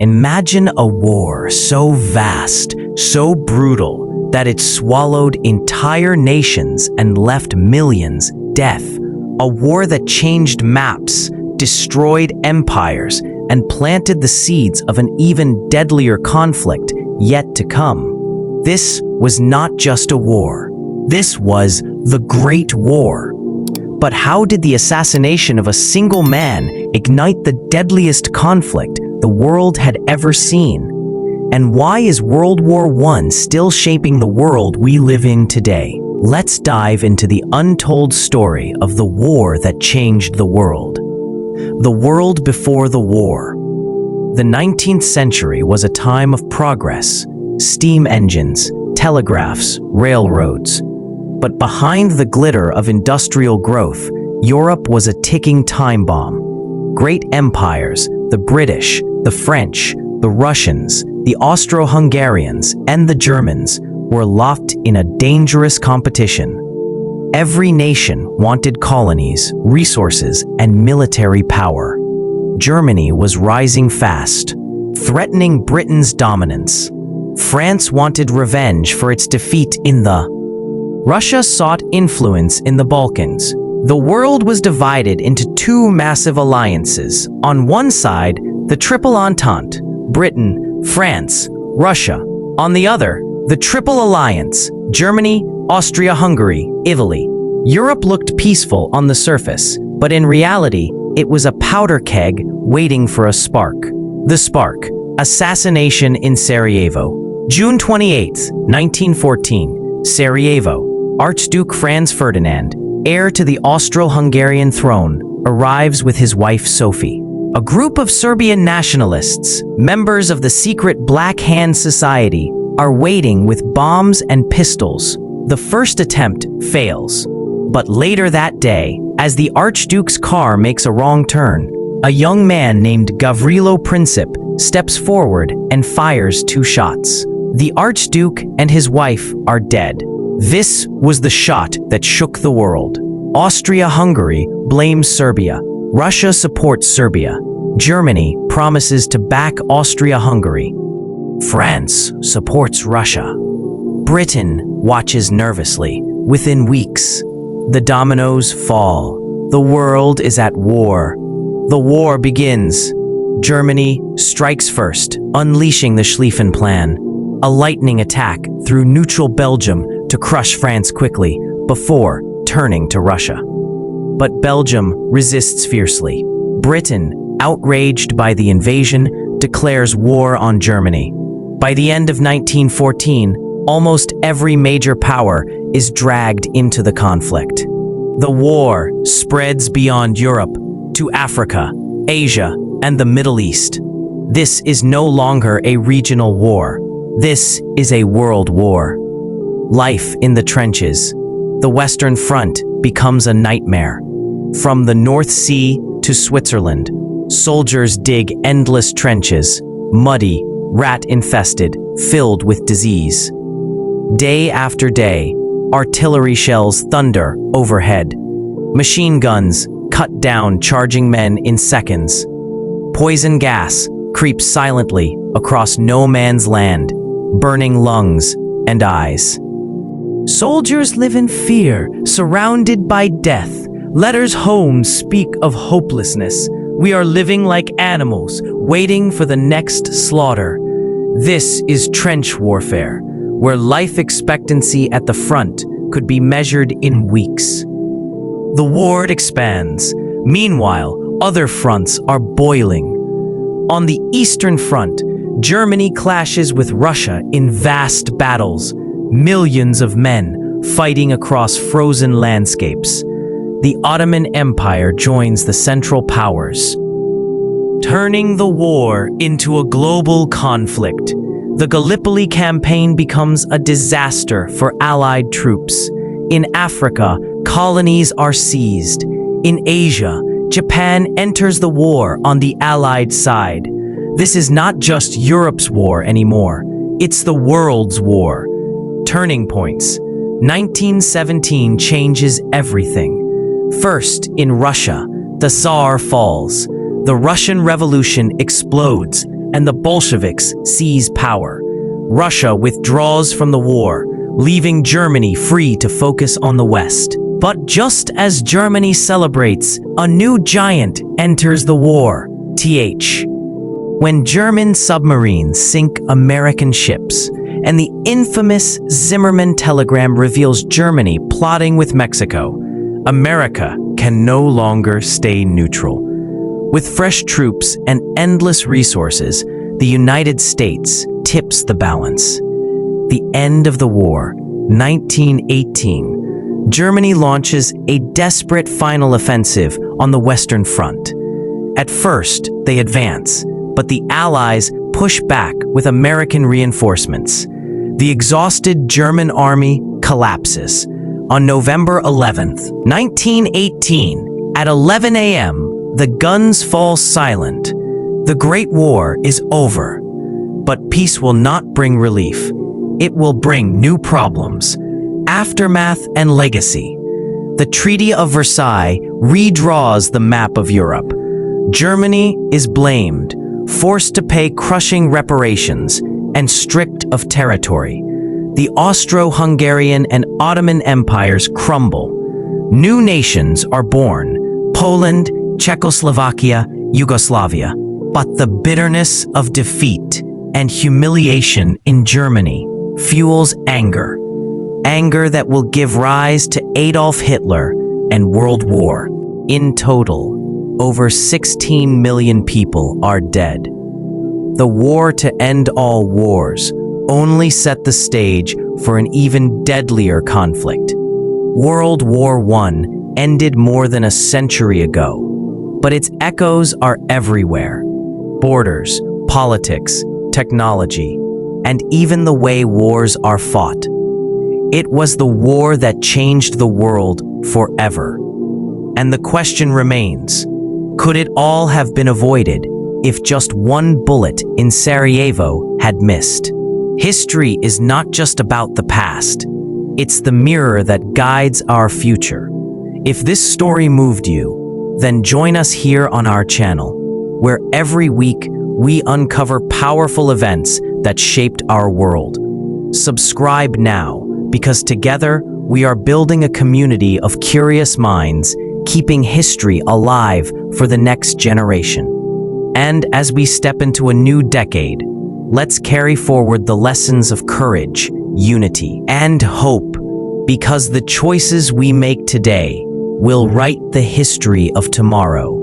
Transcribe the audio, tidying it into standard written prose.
Imagine a war so vast, so brutal, that it swallowed entire nations and left millions dead. A war that changed maps, destroyed empires, and planted the seeds of an even deadlier conflict yet to come. This was not just a war. This was the Great War. But how did the assassination of a single man ignite the deadliest conflict the world had ever seen? And why is World War I still shaping the world we live in today? Let's dive into the untold story of the war that changed the world. The world before the war. The 19th century was a time of progress, steam engines, telegraphs, railroads. But behind the glitter of industrial growth, Europe was a ticking time bomb. Great empires, the British, the French, the Russians, the Austro-Hungarians, and the Germans were locked in a dangerous competition. Every nation wanted colonies, resources, and military power. Germany was rising fast, threatening Britain's dominance. France wanted revenge for its defeat in the Russia sought influence in the Balkans. The world was divided into two massive alliances. On one side, the Triple Entente, Britain, France, Russia. On the other, the Triple Alliance, Germany, Austria-Hungary, Italy. Europe looked peaceful on the surface, but in reality, it was a powder keg waiting for a spark. The spark: assassination in Sarajevo. June 28, 1914, Sarajevo. Archduke Franz Ferdinand, heir to the Austro-Hungarian throne, arrives with his wife Sophie. A group of Serbian nationalists, members of the secret Black Hand Society, are waiting with bombs and pistols. The first attempt fails. But later that day, as the Archduke's car makes a wrong turn, a young man named Gavrilo Princip steps forward and fires 2 shots. The Archduke and his wife are dead. This was the shot that shook the world. Austria-Hungary blames Serbia. Russia supports Serbia. Germany promises to back Austria-Hungary. France supports Russia. Britain watches nervously. Within weeks, the dominoes fall. The world is at war. The war begins. Germany strikes first, unleashing the Schlieffen Plan, a lightning attack through neutral Belgium to crush France quickly before turning to Russia. But Belgium resists fiercely. Britain, outraged by the invasion, declares war on Germany. By the end of 1914, almost every major power is dragged into the conflict. The war spreads beyond Europe to Africa, Asia, and the Middle East. This is no longer a regional war. This is a world war. Life in the trenches. The Western Front becomes a nightmare. From the North Sea to Switzerland, soldiers dig endless trenches, muddy, rat-infested, filled with disease. Day after day, artillery shells thunder overhead. Machine guns cut down charging men in seconds. Poison gas creeps silently across no man's land, burning lungs and eyes. Soldiers live in fear, surrounded by death. Letters home speak of hopelessness. We are living like animals, waiting for the next slaughter. This is trench warfare, where life expectancy at the front could be measured in weeks. The war expands. Meanwhile, other fronts are boiling. On the Eastern Front, Germany clashes with Russia in vast battles, millions of men fighting across frozen landscapes. The Ottoman Empire joins the Central Powers, turning the war into a global conflict. The Gallipoli campaign becomes a disaster for Allied troops. In Africa, colonies are seized. In Asia, Japan enters the war on the Allied side. This is not just Europe's war anymore. It's the world's war. Turning points. 1917 changes everything. First, in Russia, the Tsar falls. The Russian Revolution explodes. and the Bolsheviks seize power. Russia withdraws from the war, leaving Germany free to focus on the West. But just as Germany celebrates, a new giant enters the war, when German submarines sink American ships, and the infamous Zimmermann telegram reveals Germany plotting with Mexico, America can no longer stay neutral. With fresh troops and endless resources, the United States tips the balance. The end of the war, 1918. Germany launches a desperate final offensive on the Western Front. At first, they advance, but the Allies push back with American reinforcements. The exhausted German army collapses. On November 11th, 1918, at 11 a.m., the guns fall silent. The Great War is over. But peace will not bring relief. It will bring new problems, aftermath and legacy. The Treaty of Versailles redraws the map of Europe. Germany is blamed, forced to pay crushing reparations, and stripped of territory. The Austro-Hungarian and Ottoman empires crumble. New nations are born: Poland, Czechoslovakia, Yugoslavia. But the bitterness of defeat and humiliation in Germany fuels anger. Anger that will give rise to Adolf Hitler and World War. In total, over 16 million people are dead. The war to end all wars only set the stage for an even deadlier conflict. World War I ended more than a century ago, but its echoes are everywhere. Borders, politics, technology, and even the way wars are fought. It was the war that changed the world forever. And the question remains, could it all have been avoided if just one bullet in Sarajevo had missed? History is not just about the past. It's the mirror that guides our future. If this story moved you, then join us here on our channel, where every week we uncover powerful events that shaped our world. Subscribe now, because together we are building a community of curious minds, keeping history alive for the next generation. And as we step into a new decade, let's carry forward the lessons of courage, unity, and hope, because the choices we make today will write the history of tomorrow.